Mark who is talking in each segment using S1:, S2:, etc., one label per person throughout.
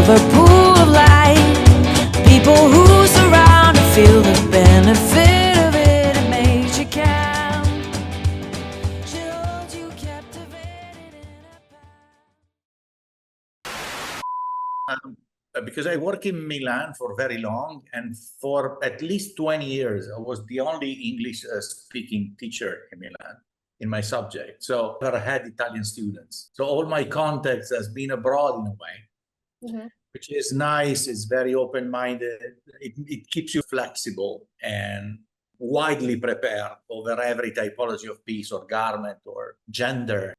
S1: of a pool of light. People who surround and feel the benefit of it. It makes you count. She holds you captivated in her power.
S2: Because I work in Milan for very long, and for at least 20 years, I was the only English speaking teacher in Milan in my subject. So I never had Italian students. So all my context has been abroad in a way, which is nice. It's very open-minded. It keeps you flexible and widely prepared over every typology of piece or garment or gender.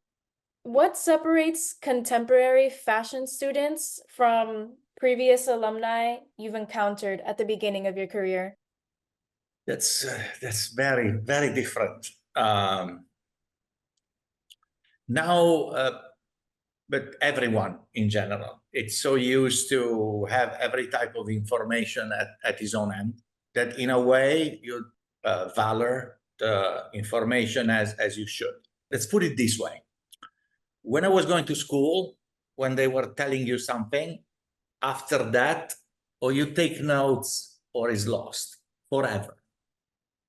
S3: What separates contemporary fashion students from previous alumni you've encountered at the beginning of your career?
S2: That's very, very different. Now, but everyone in general, it's so used to have every type of information at his own end that in a way you valor the information as you should. Let's put it this way. When I was going to school, when they were telling you something, after that, or you take notes or is lost forever.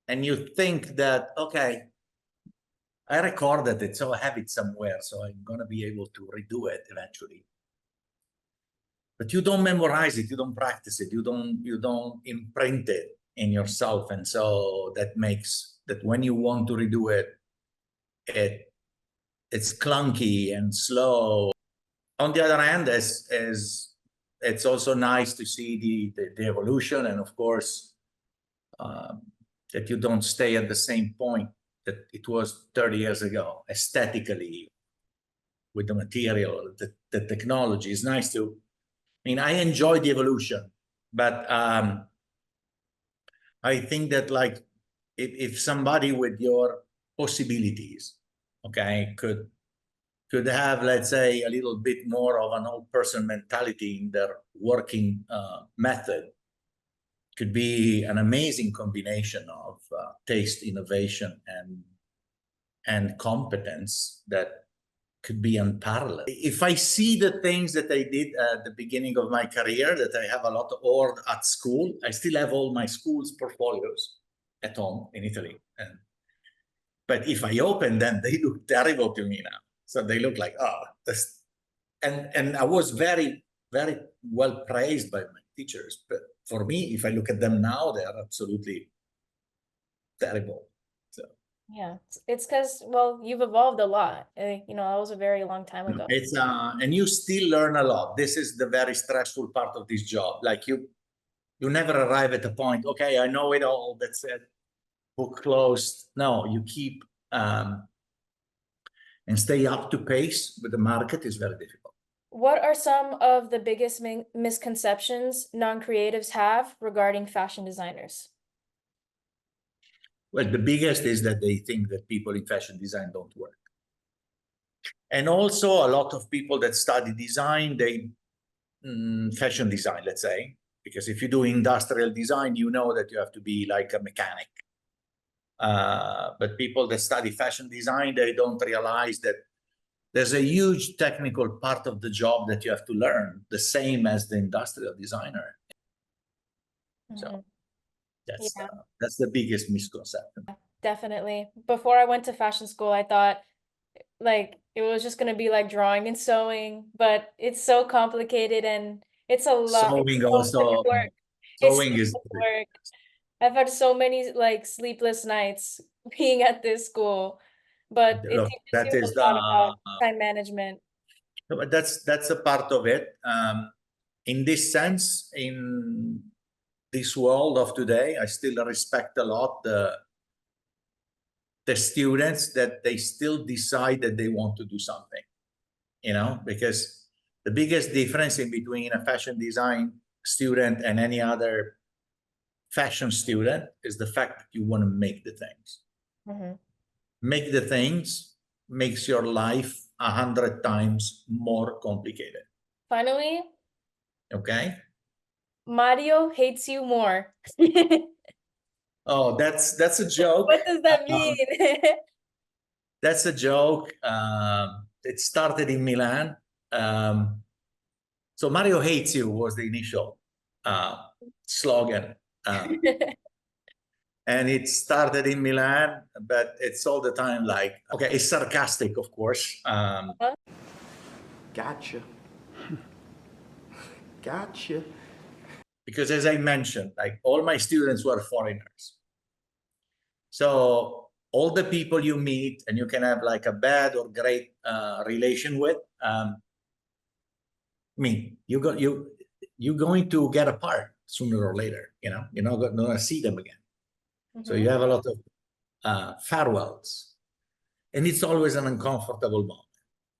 S2: And you think that, okay, I recorded it, so I have it somewhere, so I'm going to be able to redo it eventually. But you don't memorize it, you don't practice it, you don't imprint it in yourself. And so that makes that when you want to redo it, it's clunky and slow. On the other hand, as it's also nice to see the evolution, and of course, that you don't stay at the same point that it was 30 years ago, aesthetically, with the material, the technology. Is nice to, I mean, I enjoy the evolution, but I think that like if somebody with your possibilities, okay, could have, let's say, a little bit more of an old person mentality in their working method, could be an amazing combination of taste, innovation, and competence that could be unparalleled. If I see the things that I did at the beginning of my career, that I have a lot of, or at school, I still have all my school's portfolios at home in Italy. But if I open them, they look terrible to me now. So they look like, oh, this. And I was very, very well praised by my teachers. But for me, if I look at them now, they are absolutely terrible. So
S3: yeah, it's because, well, you've evolved a lot. You know, that was a very long time ago.
S2: It's and you still learn a lot. This is the very stressful part of this job. Like you never arrive at a point, okay, I know it all, that's it, book closed. No, you keep and stay up to pace with the market is very difficult.
S3: What are some of the biggest misconceptions non-creatives have regarding fashion designers?
S2: Well, the biggest is that they think that people in fashion design don't work. And also a lot of people that study design, fashion design, let's say, because if you do industrial design, you know that you have to be like a mechanic. But people that study fashion design, they don't realize that there's a huge technical part of the job that you have to learn, the same as the industrial designer. So that's the biggest misconception.
S3: Definitely. Before I went to fashion school, I thought like it was just going to be like drawing and sewing, but it's so complicated and it's a lot.
S2: Sewing also.
S3: Sewing is work. I've had so many like sleepless nights being at this school, but it teaches you a lot about time management.
S2: But that's a part of it. In this sense, in this world of today, I still respect a lot the students that they still decide that they want to do something, you know, because the biggest difference in between a fashion design student and any other fashion student is the fact that you want to make the things. Make the things makes your life 100 times more complicated.
S3: Finally,
S2: okay,
S3: Mario hates you more.
S2: Oh, that's a joke.
S3: What does that mean?
S2: That's a joke. It started in Milan. So Mario hates you was the initial slogan. And it started in Milan, but it's all the time like, okay, it's sarcastic, of course.
S4: Gotcha. Gotcha.
S2: Because as I mentioned, like all my students were foreigners. So all the people you meet and you can have like a bad or great relation with, you're going to get apart sooner or later, you're not going to see them again. So you have a lot of farewells, and it's always an uncomfortable moment.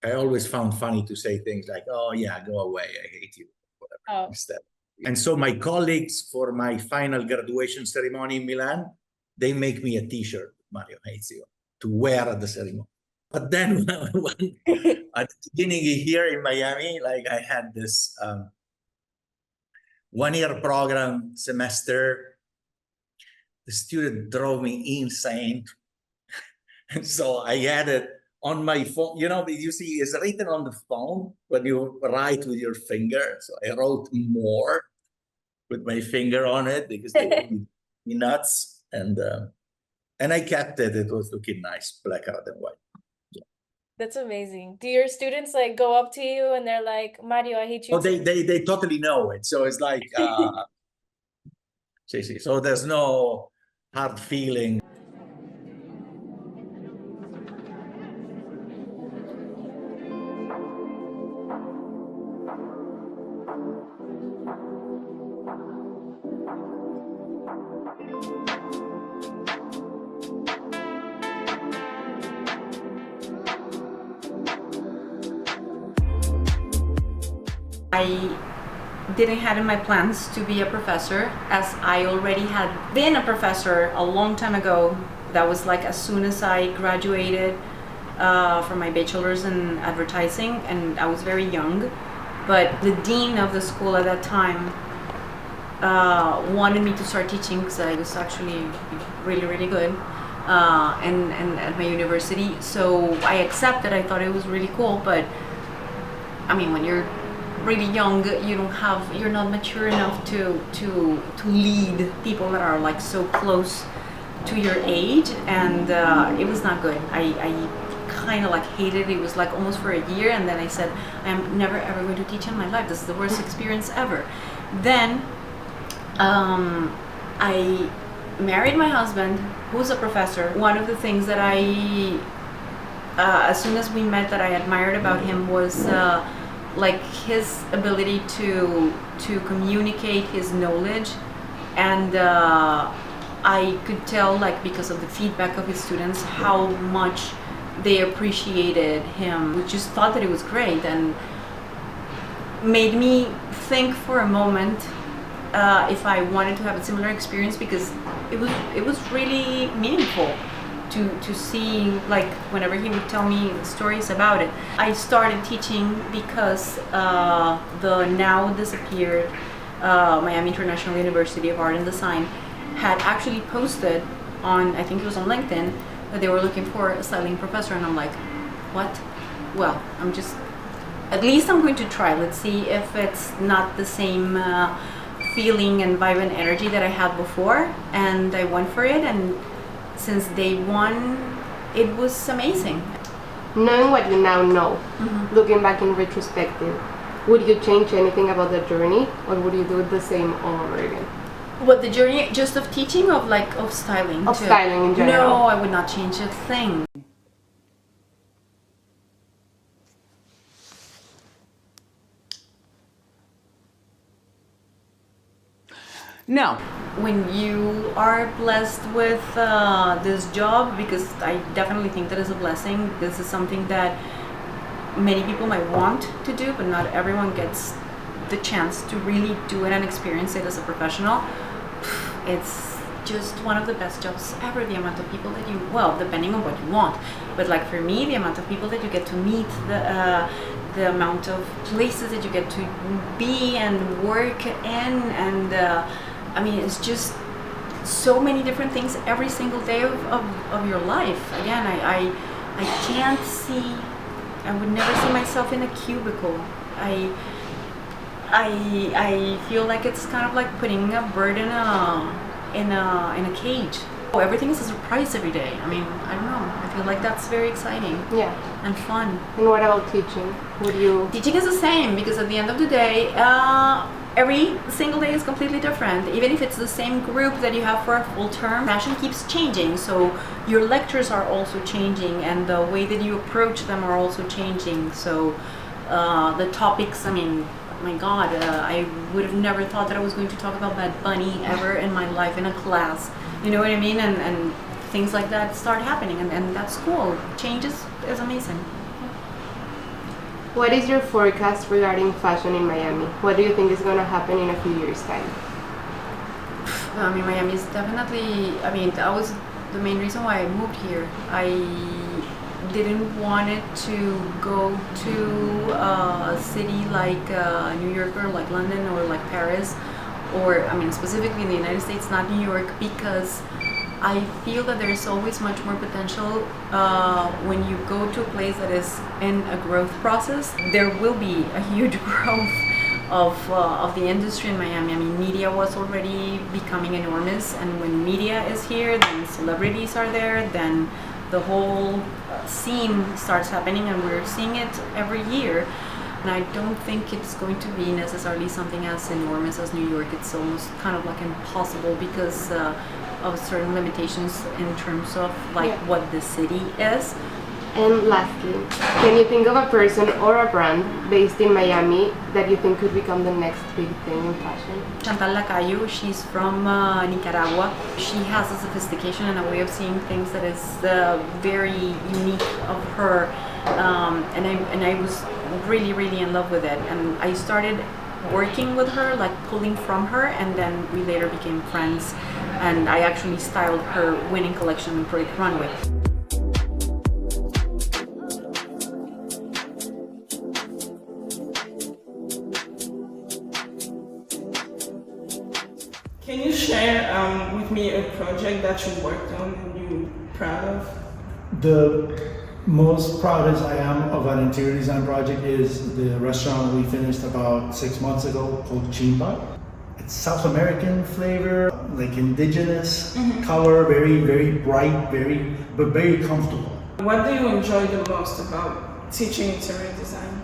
S2: I always found funny to say things like, "Oh yeah, go away, I hate you," whatever, instead. And so my colleagues, for my final graduation ceremony in Milan, they make me a T-shirt, Mario hates you, to wear at the ceremony. But then when, at the beginning here in Miami, like I had this 1-year program semester. The student drove me insane. And so I had it on my phone. You see, it's written on the phone when you write with your finger. So I wrote more with my finger on it because they would be nuts. And I kept it. It was looking nice, black rather than white. Yeah.
S3: That's amazing. Do your students like go up to you and they're like, Mario, I hate you?
S2: Oh, they totally know it. So it's like, so there's no hard feeling.
S5: I didn't have in my plans to be a professor, as I already had been a professor a long time ago. That was like as soon as I graduated from my bachelor's in advertising, and I was very young. But the dean of the school at that time wanted me to start teaching because I was actually really, really good and at my university. So I accepted. I thought it was really cool, but I mean, when you're really young, you're not mature enough to lead people that are like so close to your age, and it was not good. I kind of like hated it. It was like almost for a year, and then I said, I'm never ever going to teach in my life. This is the worst experience ever. Then I married my husband, who's a professor. One of the things that as soon as we met, that I admired about him was like his ability to communicate his knowledge, and I could tell, like, because of the feedback of his students, how much they appreciated him. We just thought that it was great, and made me think for a moment if I wanted to have a similar experience, because it was really meaningful to see, like, whenever he would tell me stories about it. I started teaching because the now disappeared Miami International University of Art and Design had actually posted on, I think it was on LinkedIn, that they were looking for a styling professor, and I'm like, what? Well, at least I'm going to try. Let's see if it's not the same feeling and vibe and energy that I had before. And I went for it, and since day one, it was amazing.
S6: Knowing what you now know, looking back in retrospective, would you change anything about the journey, or would you do it the same all over again?
S5: What, the journey just of teaching, of styling?
S6: Of styling in general.
S5: No, I would not change a thing. No. When you are blessed with this job, because I definitely think that is a blessing, this is something that many people might want to do, but not everyone gets the chance to really do it and experience it as a professional. It's just one of the best jobs ever. The amount of people that well, depending on what you want, but like for me, the amount of people that you get to meet, the amount of places that you get to be and work in, and I mean, it's just so many different things every single day of your life. Again, I can't see, I would never see myself in a cubicle. I feel like it's kind of like putting a bird in a cage. Oh, everything is a surprise every day. I mean, I don't know. I feel like that's very exciting.
S6: Yeah.
S5: And fun.
S6: And what about teaching? Would you?
S5: Teaching is the same because at the end of the day, every single day is completely different. Even if it's the same group that you have for a full term, passion keeps changing. So your lectures are also changing, and the way that you approach them are also changing. So the topics, I mean, my God, I would have never thought that I was going to talk about Bad Bunny ever in my life in a class. You know what I mean? And things like that start happening, and that's cool. Change is amazing.
S6: What is your forecast regarding fashion in Miami? What do you think is going to happen in a few years' time?
S5: I mean, Miami is definitely, I mean, that was the main reason why I moved here. I didn't want it to go to a city like New York or like London or like Paris, or I mean specifically in the United States, not New York, because I feel that there's always much more potential when you go to a place that is in a growth process. There will be a huge growth of the industry in Miami. I mean, media was already becoming enormous, and when media is here, then celebrities are there, then the whole scene starts happening, and we're seeing it every year. And I don't think it's going to be necessarily something as enormous as New York. It's almost kind of like impossible because of certain limitations in terms of like what the city is.
S6: And lastly, can you think of a person or a brand based in Miami that you think could become the next big thing in fashion?
S5: Chantal Lacayo, she's from Nicaragua. She has a sophistication and a way of seeing things that is very unique of her, and I was really in love with it, and I started working with her, like pulling from her, and then we later became friends, and I actually styled her winning collection in Project Runway.
S4: Can you share with me a project that you worked on and you're proud of?
S7: The most proudest I am of an interior design project is the restaurant we finished about 6 months ago called Chimba. It's South American flavor, like indigenous color, very bright, but very comfortable.
S4: What do you enjoy the most about teaching interior design?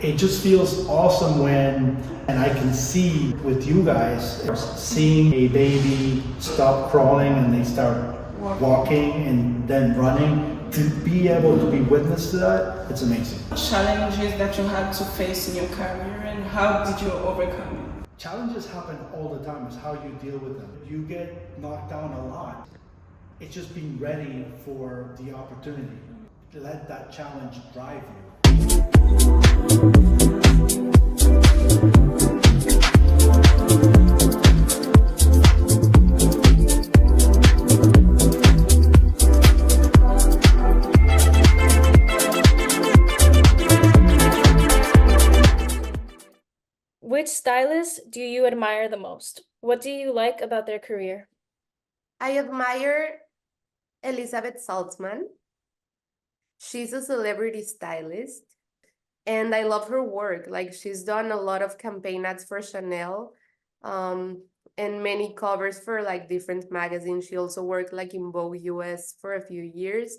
S7: It just feels awesome when, and I can see with you guys, seeing a baby stop crawling and they start walking and then running, to be able to be witness to that, it's amazing.
S4: Challenges that you had to face in your career, and how did you overcome it?
S7: Challenges happen all the time, it's how you deal with them. You get knocked down a lot. It's just being ready for the opportunity. Let that challenge drive you.
S3: Which stylist do you admire the most? What do you like about their career?
S6: I admire Elizabeth Saltzman. She's a celebrity stylist, and I love her work. Like, she's done a lot of campaign ads for Chanel, and many covers for like different magazines. She also worked like in Vogue US for a few years.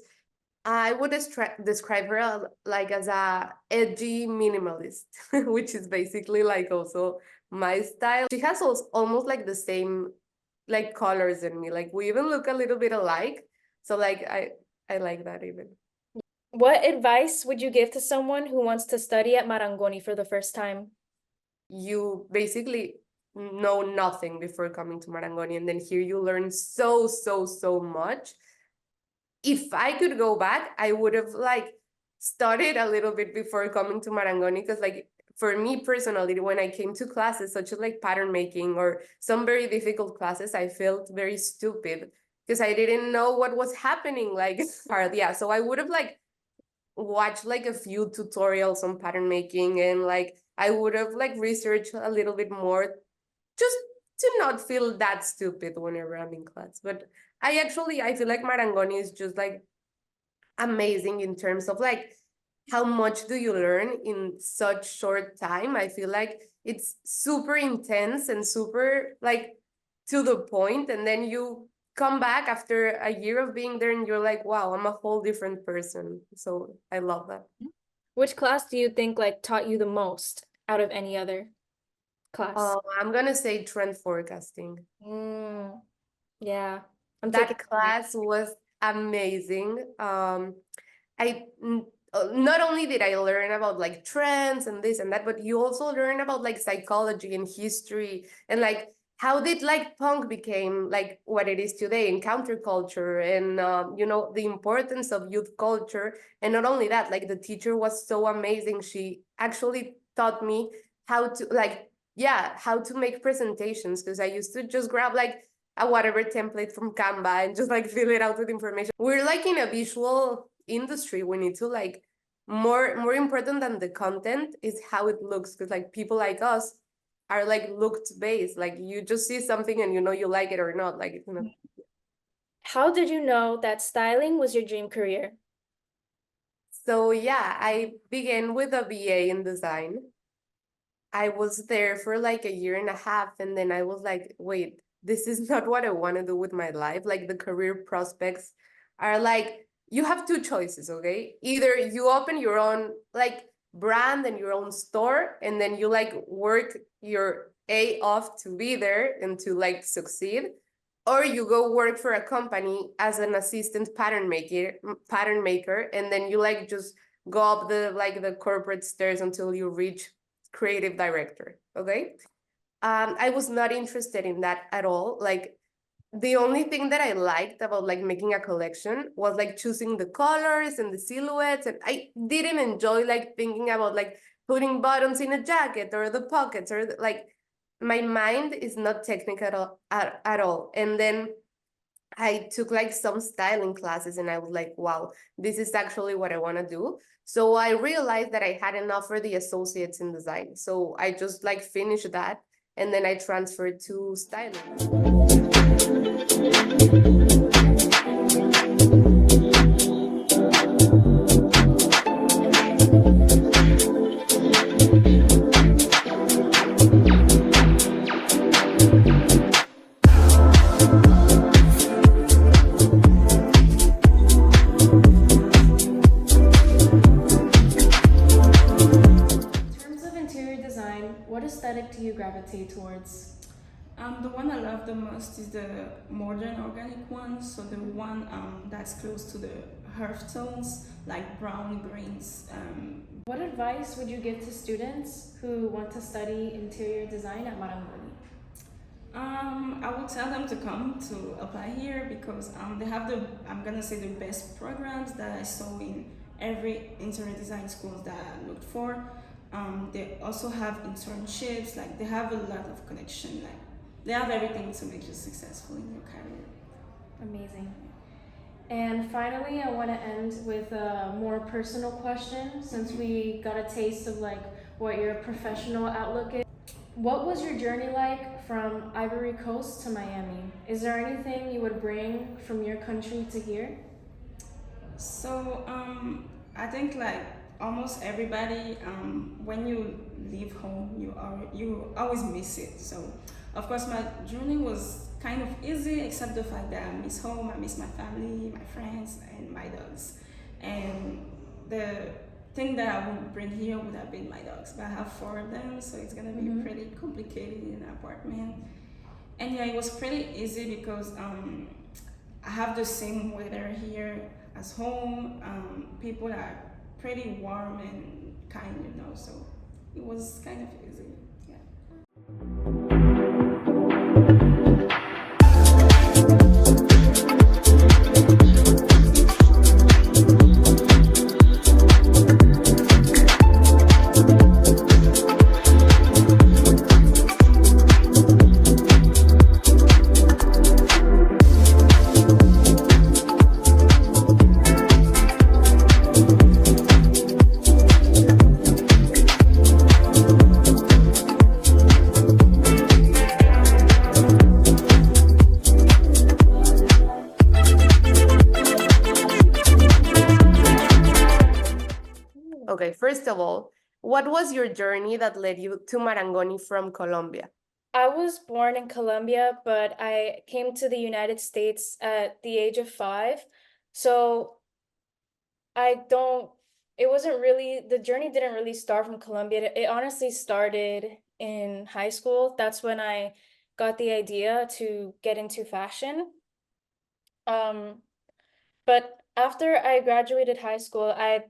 S6: I would describe her like as a edgy minimalist, which is basically like also my style. She has almost like the same like colors in me. Like, we even look a little bit alike. So like I like that even.
S3: What advice would you give to someone who wants to study at Marangoni for the first time?
S6: You basically know nothing before coming to Marangoni, and then here you learn so much. If I could go back, I would have like studied a little bit before coming to Marangoni, because like for me personally, when I came to classes such as like pattern making or some very difficult classes, I felt very stupid because I didn't know what was happening. Like, yeah, so I would have like watched like a few tutorials on pattern making, and like I would have like researched a little bit more just to not feel that stupid whenever I'm in class. But I feel like Marangoni is just like amazing in terms of like how much do you learn in such short time. I feel like it's super intense and super like to the point, and then you come back after a year of being there and you're like, wow, I'm a whole different person. So I love that.
S3: Which class do you think like taught you the most out of any other class?
S6: I'm gonna say trend forecasting.
S3: Yeah,
S6: That class was amazing. Not only did I learn about like trends and this and that, but you also learn about like psychology and history, and like how did like punk became like what it is today in counterculture, and you know, the importance of youth culture. And not only that, like the teacher was so amazing. She actually taught me how to like, yeah, how to make presentations, because I used to just grab like a whatever template from Canva and just like fill it out with information. We're like in a visual industry. We need to like more important than the content is how it looks, because like people like us are like looked based. Like you just see something and you know you like it or not. Like, you know.
S3: How did you know that styling was your dream career?
S6: So yeah, I began with a BA in design. I was there for like a year and a half, and then I was like, wait, this is not what I want to do with my life. Like the career prospects are like, you have two choices, okay? Either you open your own like brand and your own store, and then you like work your A off to be there and to like succeed, or you go work for a company as an assistant pattern maker, and then you like just go up the corporate stairs until you reach creative director, okay? I was not interested in that at all. Like the only thing that I liked about like making a collection was like choosing the colors and the silhouettes, and I didn't enjoy like thinking about like putting buttons in a jacket or the pockets or like my mind is not technical at all. And then I took like some styling classes and I was like, wow, this is actually what I want to do. So I realized that I hadn't offered the associates in design. So I just like finished that, and then I transferred to styling.
S3: What aesthetic do you gravitate towards?
S4: The one I love the most is the modern organic one, so the one that's close to the earth tones, like brown, greens.
S3: What advice would you give to students who want to study interior design at Marangoni?
S4: I would tell them to come to apply here because they have I'm gonna say the best programs that I saw in every interior design schools that I looked for. They also have internships, like they have a lot of connection, like they have everything to make you successful in your career.
S3: Amazing. And finally, I want to end with a more personal question, since we got a taste of like what your professional outlook is. What was your journey like from Ivory Coast to Miami? Is there anything you would bring from your country to here?
S4: So I think like almost everybody, when you leave home, you always miss it. So of course my journey was kind of easy, except the fact that I miss home, I miss my family, my friends, and my dogs. And the thing that I would bring here would have been my dogs, but I have 4 of them, so it's gonna be pretty complicated in an apartment. And yeah, it was pretty easy because I have the same weather here as home. People are pretty warm and kind, you know, so it was kind of easy.
S6: First of all, what was your journey that led you to Marangoni from Colombia?
S3: I was born in Colombia, but I came to the United States at the age of 5. So I don't, it wasn't really, the journey didn't really start from Colombia. It honestly started in high school. That's when I got the idea to get into fashion. But after I graduated high school, I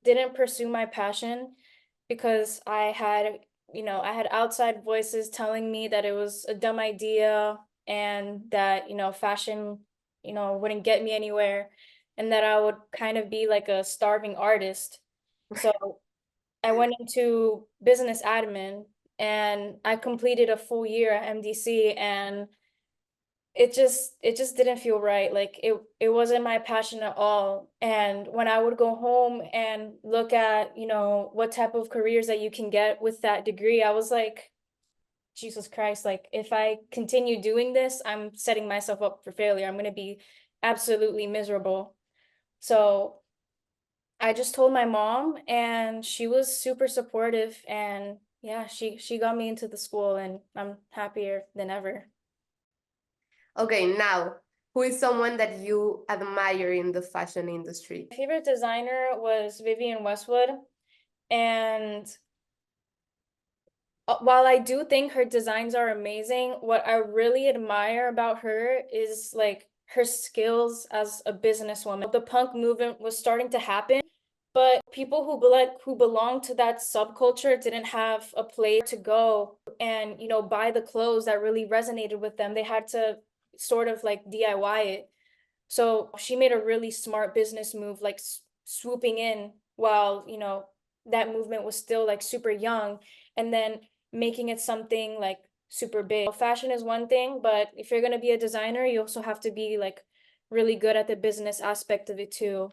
S3: didn't pursue my passion because I had outside voices telling me that it was a dumb idea and that, fashion, wouldn't get me anywhere and that I would kind of be like a starving artist. So I went into business admin and I completed a full year at MDC, and it just didn't feel right. Like it wasn't my passion at all. And when I would go home and look at, what type of careers that you can get with that degree, I was like, Jesus Christ, like if I continue doing this, I'm setting myself up for failure. I'm going to be absolutely miserable. So I just told my mom, and she was super supportive, and yeah, she got me into the school, and I'm happier than ever.
S6: Okay, now, who is someone that you admire in the fashion industry?
S3: My favorite designer was Vivienne Westwood, and while I do think her designs are amazing, what I really admire about her is like her skills as a businesswoman. The punk movement was starting to happen, but people who belong to that subculture didn't have a place to go and, buy the clothes that really resonated with them. They had to sort of like DIY it. So she made a really smart business move, like swooping in while, that movement was still like super young, and then making it something like super big. Fashion is one thing, but if you're going to be a designer, you also have to be like really good at the business aspect of it too.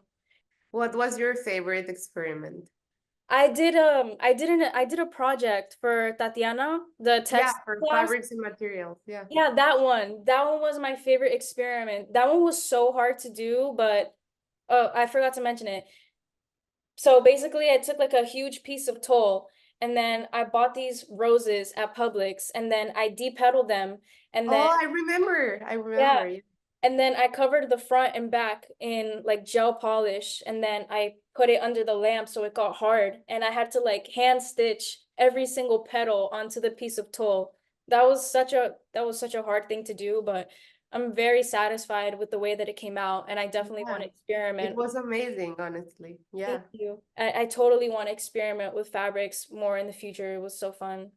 S6: What was your favorite experiment?
S3: I did a project for Tatiana, the
S6: Yeah,
S3: text
S6: for
S3: class.
S6: fabrics and materials. Yeah.
S3: Yeah, that one. That one was my favorite experiment. That one was so hard to do, but oh, I forgot to mention it. So basically, I took like a huge piece of toll, and then I bought these roses at Publix, and then I de-petaled them, and then
S6: Oh, I remember. I
S3: yeah,
S6: remember. Yeah.
S3: and then I covered the front and back in like gel polish, and then I put it under the lamp so it got hard, and I had to like hand stitch every single petal onto the piece of toll. That was such a hard thing to do, but I'm very satisfied with the way that it came out, and I definitely want to
S6: It
S3: experiment.
S6: was amazing, honestly. Yeah.
S3: Thank you. I totally want to experiment with fabrics more in the future. It was so fun.